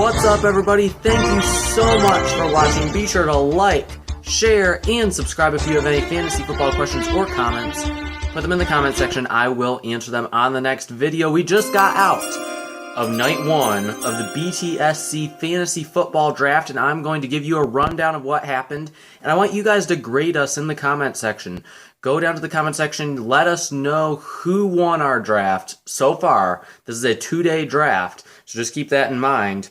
What's up, everybody? Thank you so much for watching. Be sure to like, share, and subscribe if you have any fantasy football questions or comments. Put them in the comment section. I will answer them on the next video. We just got out of night 1 of the BTSC Fantasy Football Draft, and I'm going to give you a rundown of what happened, and I want you guys to grade us in the comment section. Go down to the comment section, let us know who won our draft so far. This is a 2-day draft, so just keep that in mind.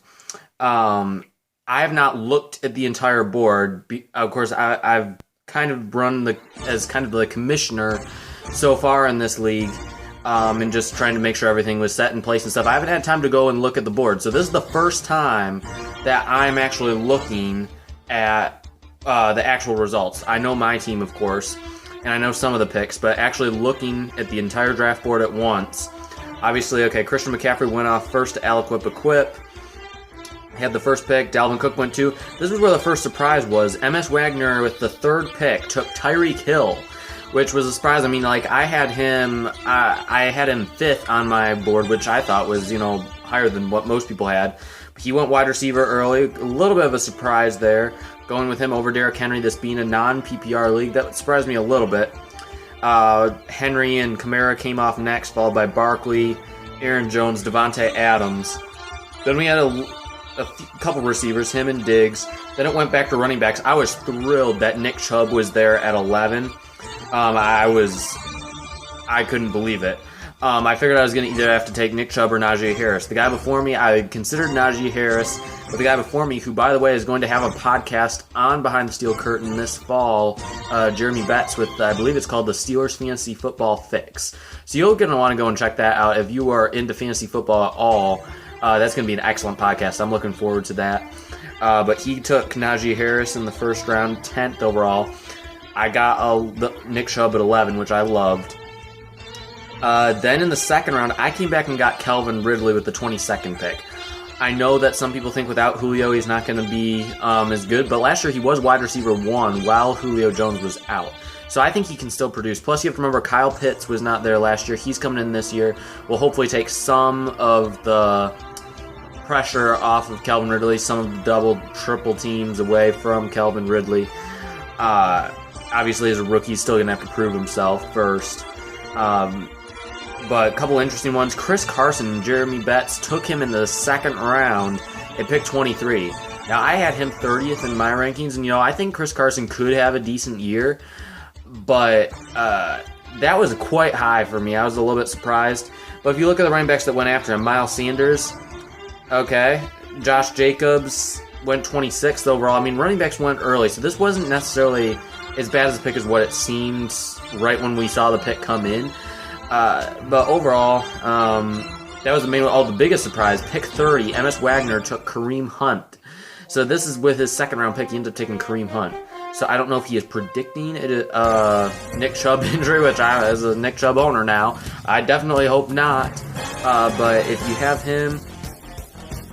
I have not looked at the entire board. Of course, I've kind of run as kind of the commissioner so far in this league, and just trying to make sure everything was set in place and stuff. I haven't had time to go and look at the board, so this is the first time that I'm actually looking at the actual results. I know my team, of course, and I know some of the picks, but actually looking at the entire draft board at once. Obviously, okay, Christian McCaffrey went off first to Equip. Had the first pick. Dalvin Cook went 2. This is where the first surprise was. M.S. Wagner with the 3rd pick took Tyreek Hill, which was a surprise. I mean, like, I had him 5th on my board, which I thought was, higher than what most people had. But he went wide receiver early. A little bit of a surprise there, going with him over Derrick Henry, this being a non-PPR league. That surprised me a little bit. Henry and Kamara came off next, followed by Barkley, Aaron Jones, Devontae Adams. Then we had a couple receivers, him and Diggs. Then it went back to running backs. I was thrilled that Nick Chubb was there at 11. I couldn't believe it. I figured I was going to either have to take Nick Chubb or Najee Harris. The guy before me, I considered Najee Harris, but the guy before me, who, by the way, is going to have a podcast on Behind the Steel Curtain this fall, Jeremy Betts, with, I believe it's called the Steelers Fantasy Football Fix. So you're going to want to go and check that out if you are into fantasy football at all. That's going to be an excellent podcast. I'm looking forward to that. But he took Najee Harris in the first round, 10th overall. I got Nick Chubb at 11, which I loved. Then in the second round, I came back and got Calvin Ridley with the 22nd pick. I know that some people think without Julio he's not going to be as good, but last year he was wide receiver 1 while Julio Jones was out. So I think he can still produce. Plus, you have to remember Kyle Pitts was not there last year. He's coming in this year. Will hopefully take some of the pressure off of Calvin Ridley, some of the double, triple teams away from Calvin Ridley. Obviously, as a rookie, he's still going to have to prove himself first. But a couple interesting ones. Chris Carson and Jeremy Betts took him in the second round at pick 23. Now, I had him 30th in my rankings, and, I think Chris Carson could have a decent year, but that was quite high for me. I was a little bit surprised. But if you look at the running backs that went after him, Miles Sanders, okay, Josh Jacobs went 26th overall. I mean, running backs went early, so this wasn't necessarily as bad as a pick as what it seemed right when we saw the pick come in. But overall, that was the biggest surprise. Pick 30, M.S. Wagner took Kareem Hunt. So this is with his second round pick. He ended up taking Kareem Hunt. So I don't know if he is predicting Nick Chubb injury, which as a Nick Chubb owner now, I definitely hope not. But if you have him,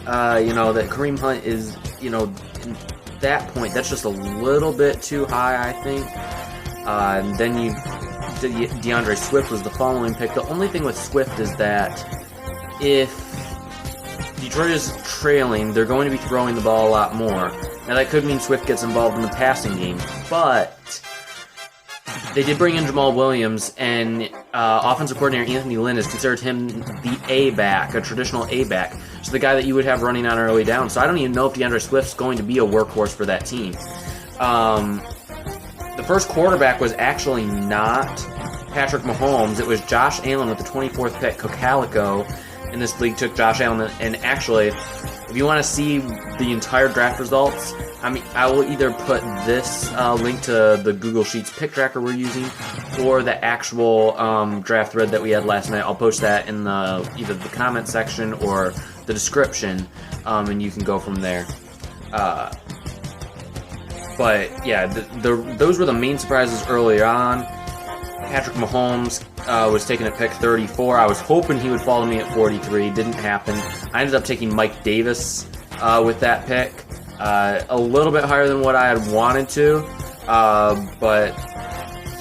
that Kareem Hunt is, at that point, that's just a little bit too high, I think. And then DeAndre Swift was the following pick. The only thing with Swift is that if Detroit is trailing, they're going to be throwing the ball a lot more. Now, that could mean Swift gets involved in the passing game, but they did bring in Jamal Williams, and offensive coordinator Anthony Lynn has considered him the A-back, a traditional A-back, so the guy that you would have running on early down. So I don't even know if DeAndre Swift's going to be a workhorse for that team. The first quarterback was actually not Patrick Mahomes. It was Josh Allen with the 24th pick. Cocalico in this league took Josh Allen. And actually, if you want to see the entire draft results, I will either put this link to the Google Sheets pick tracker we're using or the actual draft thread that we had last night. I'll post that in either the comment section or the description, and you can go from there. But yeah, those were the main surprises early on. Patrick Mahomes was taken at pick 34. I was hoping he would follow me at 43. Didn't happen. I ended up taking Mike Davis with that pick. A little bit higher than what I had wanted to, but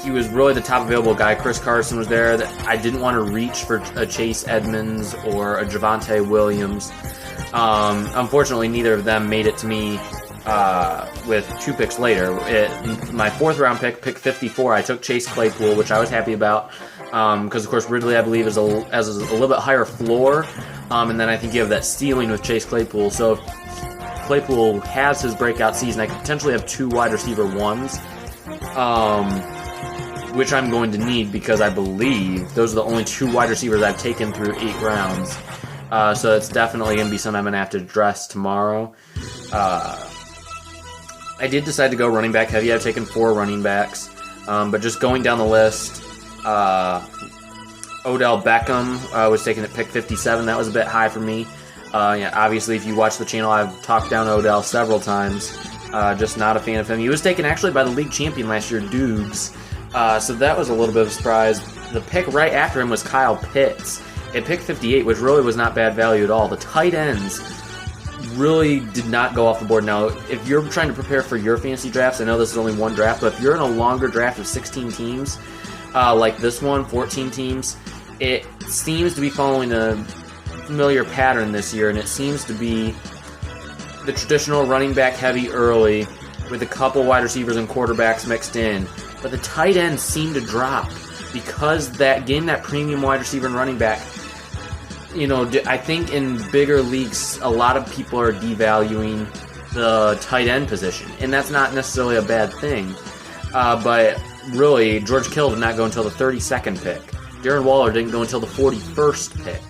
he was really the top available guy. Chris Carson was there. That I didn't want to reach for a Chase Edmonds or a Javonte Williams. Unfortunately, neither of them made it to me with 2 picks later. My 4th round pick, pick 54, I took Chase Claypool, which I was happy about because, of course, Ridley, I believe, has a little bit higher floor. And then I think you have that ceiling with Chase Claypool. So if Claypool has his breakout season, I could potentially have 2 wide receiver 1s, which I'm going to need because I believe those are the only 2 wide receivers I've taken through 8 rounds. So it's definitely going to be something I'm going to have to address tomorrow. I did decide to go running back heavy. I've taken 4 running backs. But just going down the list, Odell Beckham was taken at pick 57. That was a bit high for me. Obviously, if you watch the channel, I've talked down Odell several times. Just not a fan of him. He was taken actually by the league champion last year, Dukes. So that was a little bit of a surprise. The pick right after him was Kyle Pitts at pick 58, which really was not bad value at all. The tight ends really did not go off the board. Now, if you're trying to prepare for your fantasy drafts, I know this is only 1 draft, but if you're in a longer draft of 16 teams, like this one, 14 teams, it seems to be following a familiar pattern this year, and it seems to be the traditional running back heavy early with a couple wide receivers and quarterbacks mixed in. But the tight ends seem to drop because getting that premium wide receiver and running back, I think in bigger leagues, a lot of people are devaluing the tight end position, and that's not necessarily a bad thing. But really, George Kittle did not go until the 32nd pick. Darren Waller didn't go until the 41st pick.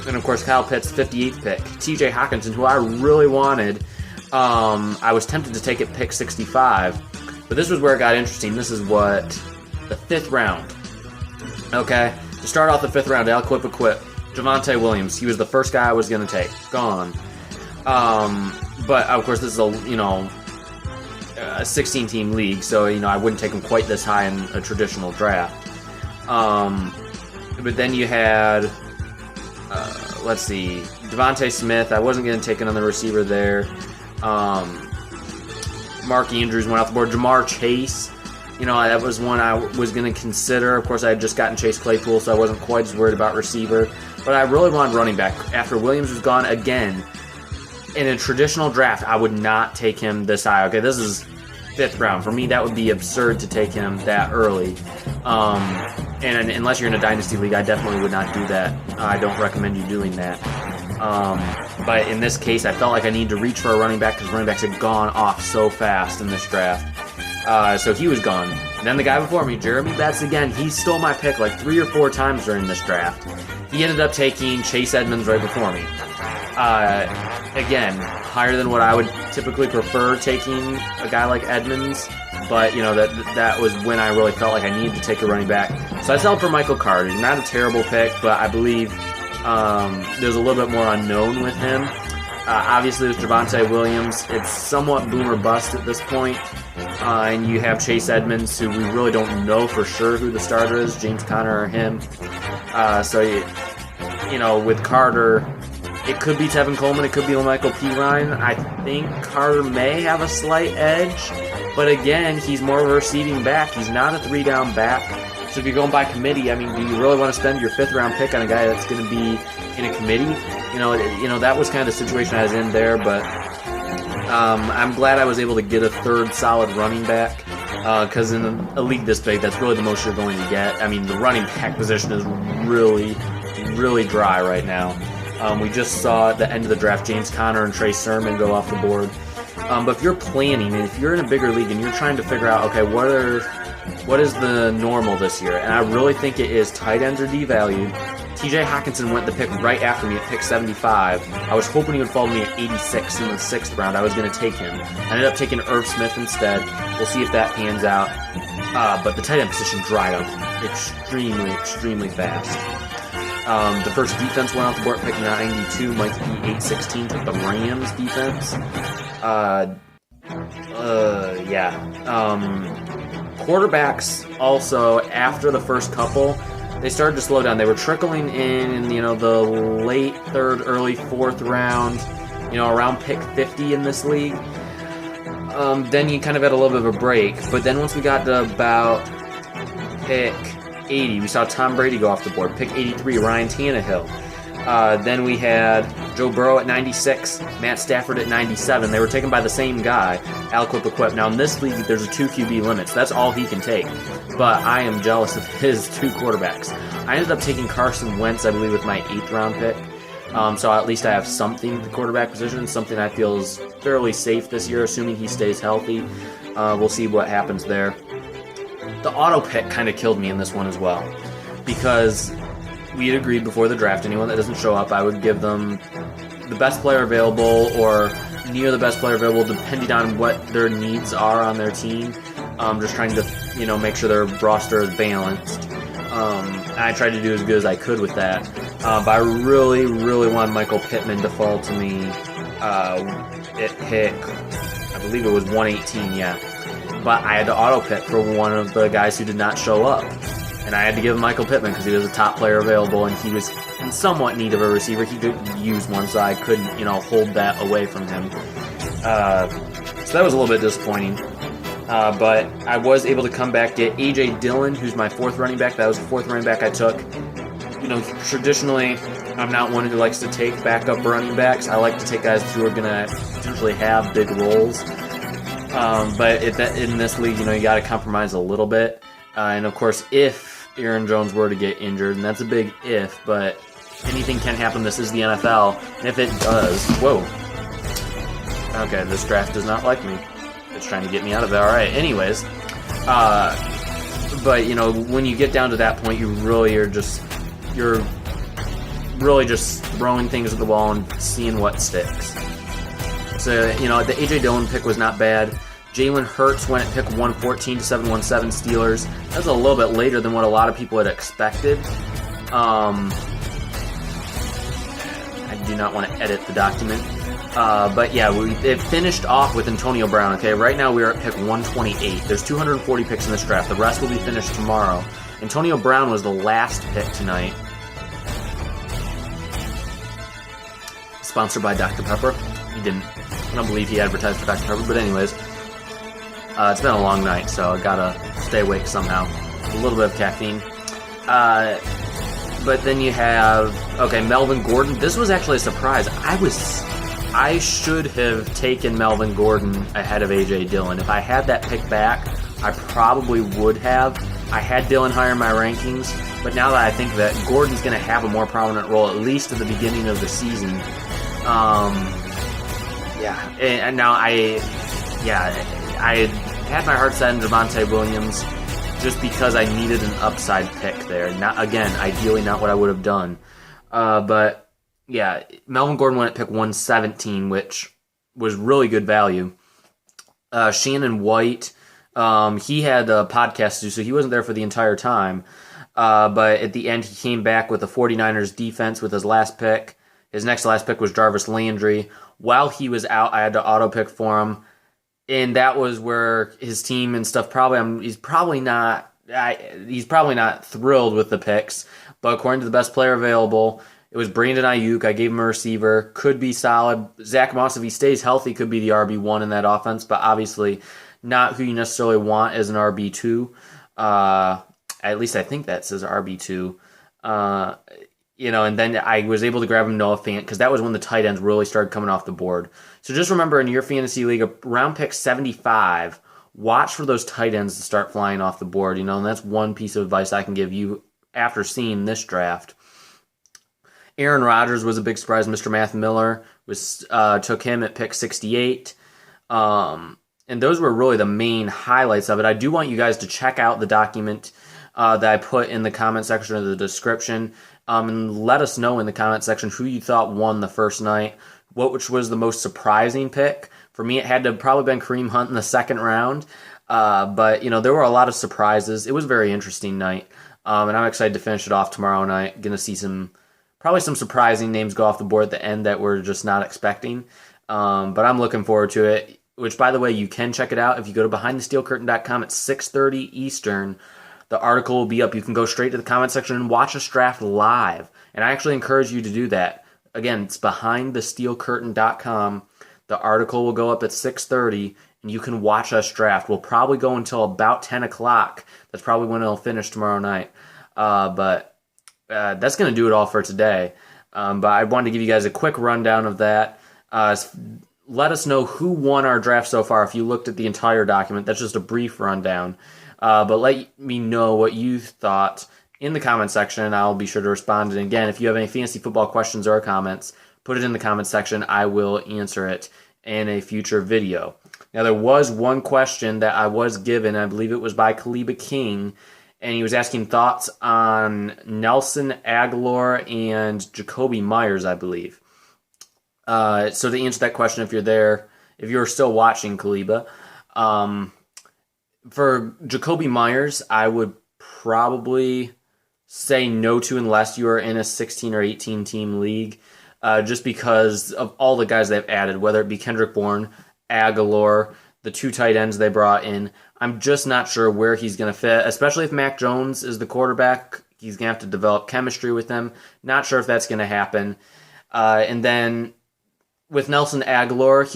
And of course, Kyle Pitts, 58th pick. TJ Hawkinson, who I really wanted, I was tempted to take at pick 65. But this was where it got interesting. This is the 5th round. Okay? To start off the 5th round, I'll equip. Javonte Williams. He was the first guy I was going to take. Gone. But, of course, this is a 16-team league, so, I wouldn't take him quite this high in a traditional draft. But then you had, let's see, Devontae Smith. I wasn't going to take another receiver there. Mark Andrews went off the board. Jamar Chase, that was one I was going to consider. Of course, I had just gotten Chase Claypool, so I wasn't quite as worried about receiver. But I really wanted running back. After Williams was gone again, in a traditional draft, I would not take him this high. Okay, this is 5th round. For me, that would be absurd to take him that early. And unless you're in a dynasty league, I definitely would not do that. I don't recommend you doing that. But in this case, I felt like I needed to reach for a running back because running backs had gone off so fast in this draft. So he was gone. And then the guy before me, Jeremy Betts, again, he stole my pick like 3 or 4 times during this draft. He ended up taking Chase Edmonds right before me. Again, higher than what I would typically prefer taking a guy like Edmonds, but that was when I really felt like I needed to take a running back. So I settled for Michael Carter. Not a terrible pick, but I believe there's a little bit more unknown with him. Obviously, with Javonte Williams, it's somewhat boom or bust at this point. And you have Chase Edmonds, who we really don't know for sure who the starter is, James Conner or him. With Carter, it could be Tevin Coleman, it could be Michael P. Ryan. I think Carter may have a slight edge, but again, he's more of a receiving back. He's not a 3-down back. So if you're going by committee, do you really want to spend your 5th round pick on a guy that's going to be in a committee? That was kind of the situation I was in there, but I'm glad I was able to get a 3rd solid running back, because in a league this big, that's really the most you're going to get. The running back position is really, really dry right now. We just saw at the end of the draft James Conner and Trey Sermon go off the board. But if you're planning, and if you're in a bigger league and you're trying to figure out, okay, what is the normal this year? And I really think it is tight ends are devalued. TJ Hawkinson went the pick right after me at pick 75. I was hoping he would follow me at 86 in the 6th round. I was going to take him. I ended up taking Irv Smith instead. We'll see if that pans out. But the tight end position dried up extremely, extremely fast. The first defense went off the board, pick 92. Mike P. 816 took the Rams defense. Quarterbacks also, after the first couple, they started to slow down. They were trickling in the late 3rd, early 4th round, around pick 50 in this league. Then you kind of had a little bit of a break. But then once we got to about pick 80, we saw Tom Brady go off the board. Pick 83, Ryan Tannehill. Then we had Joe Burrow at 96, Matt Stafford at 97. They were taken by the same guy, Alquip. Now in this league, there's a 2 QB limit, so that's all he can take. But I am jealous of his 2 quarterbacks. I ended up taking Carson Wentz, I believe, with my 8th round pick. So at least I have something at the quarterback position, something I feel is fairly safe this year, assuming he stays healthy. We'll see what happens there. The auto pick kind of killed me in this one as well, because we had agreed before the draft, anyone that doesn't show up, I would give them the best player available or near the best player available, depending on what their needs are on their team. Just trying to, make sure their roster is balanced. I tried to do as good as I could with that. But I really, really wanted Michael Pittman to fall to me at pick, I believe it was 118, yeah. But I had to auto pick for one of the guys who did not show up. And I had to give him Michael Pittman because he was a top player available, and he was in somewhat need of a receiver. He could use one, so I couldn't, hold that away from him. So that was a little bit disappointing. But I was able to come back, get A.J. Dillon, who's my 4th running back. That was the 4th running back I took. Traditionally, I'm not one who likes to take backup running backs. I like to take guys who are going to potentially have big roles. But in this league, you got to compromise a little bit. And of course, if Aaron Jones were to get injured, and that's a big if, but anything can happen. This is the NFL, and if it does, whoa. Okay, this draft does not like me. It's trying to get me out of it. All right, anyways. But, when you get down to that point, you're really just throwing things at the wall and seeing what sticks. So, the A.J. Dillon pick was not bad. Jalen Hurts went at pick 114 to 717 Steelers. That was a little bit later than what a lot of people had expected. I do not want to edit the document. But yeah, it finished off with Antonio Brown. Okay, right now we are at pick 128. There's 240 picks in this draft. The rest will be finished tomorrow. Antonio Brown was the last pick tonight. Sponsored by Dr. Pepper. He didn't. I don't believe he advertised for Dr. Pepper, but anyways. It's been a long night, so I gotta stay awake somehow. A little bit of caffeine. But then you have, Melvin Gordon. This was actually a surprise. I should have taken Melvin Gordon ahead of A.J. Dillon. If I had that pick back, I probably would have. I had Dillon higher in my rankings, but now that I think that Gordon's going to have a more prominent role, at least at the beginning of the season, and now I had my heart set on Javonte Williams just because I needed an upside pick there. Ideally not what I would have done. But yeah, Melvin Gordon went at pick 117, which was really good value. Shannon White, he had a podcast to do, so he wasn't there for the entire time. But at the end, he came back with the 49ers defense with his last pick. His next to last pick was Jarvis Landry. While he was out, I had to auto pick for him. And that was where his team and stuff he's probably not thrilled with the picks. But according to the best player available, it was Brandon Ayuk. I gave him a receiver. Could be solid. Zach Moss, if he stays healthy, could be the RB1 in that offense, but obviously not who you necessarily want as an RB2. At least I think that says RB2. And then I was able to grab him Noah Fant because that was when the tight ends really started coming off the board. So just remember, in your fantasy league, around pick 75, watch for those tight ends to start flying off the board. And that's one piece of advice I can give you after seeing this draft. Aaron Rodgers was a big surprise. Mr. Math Miller took him at pick 68. And those were really the main highlights of it. I do want you guys to check out the document that I put in the comment section of the description. And let us know in the comment section who you thought won the first night, which was the most surprising pick. For me, it had to have probably been Kareem Hunt in the second round. But there were a lot of surprises. It was a very interesting night. And I'm excited to finish it off tomorrow night. Going to see probably some surprising names go off the board at the end that we're just not expecting. But I'm looking forward to it, which, by the way, you can check it out. If you go to BehindTheSteelCurtain.com at 6:30 Eastern, the article will be up. You can go straight to the comment section and watch us draft live. And I actually encourage you to do that. Again, it's BehindTheSteelCurtain.com. The article will go up at 6:30, and you can watch us draft. We'll probably go until about 10 o'clock. That's probably when it'll finish tomorrow night. But that's going to do it all for today. But I wanted to give you guys a quick rundown of that. Let us know who won our draft so far if you looked at the entire document. That's just a brief rundown. But let me know what you thought in the comment section, and I'll be sure to respond. And again, if you have any fantasy football questions or comments, put it in the comment section. I will answer it in a future video. Now, there was one question that I was given. I believe it was by Kaliba King, and he was asking thoughts on Nelson Aguilar and Jacoby Myers, I believe. So to answer that question, if you're there, if you're still watching, Kaliba, for Jacoby Myers, I would probably say no to unless you are in a 16 or 18 team league, just because of all the guys they've added, whether it be Kendrick Bourne, Aguilar, the 2 tight ends they brought in. I'm just not sure where he's going to fit, especially if Mac Jones is the quarterback. He's going to have to develop chemistry with him. Not sure if that's going to happen. And then with Nelson Aguilar,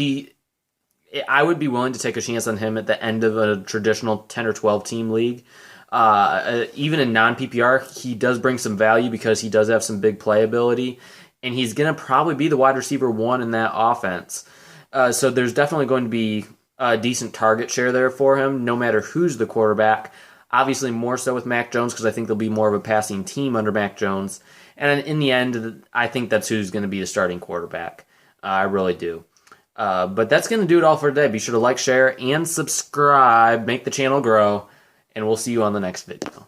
I would be willing to take a chance on him at the end of a traditional 10 or 12 team league. Even in non-PPR, he does bring some value because he does have some big playability, and he's going to probably be the wide receiver 1 in that offense. So there's definitely going to be a decent target share there for him, no matter who's the quarterback. Obviously more so with Mac Jones, because I think there'll be more of a passing team under Mac Jones. And in the end, I think that's who's going to be the starting quarterback. I really do. But that's going to do it all for today. Be sure to like, share, and subscribe. Make the channel grow. And we'll see you on the next video.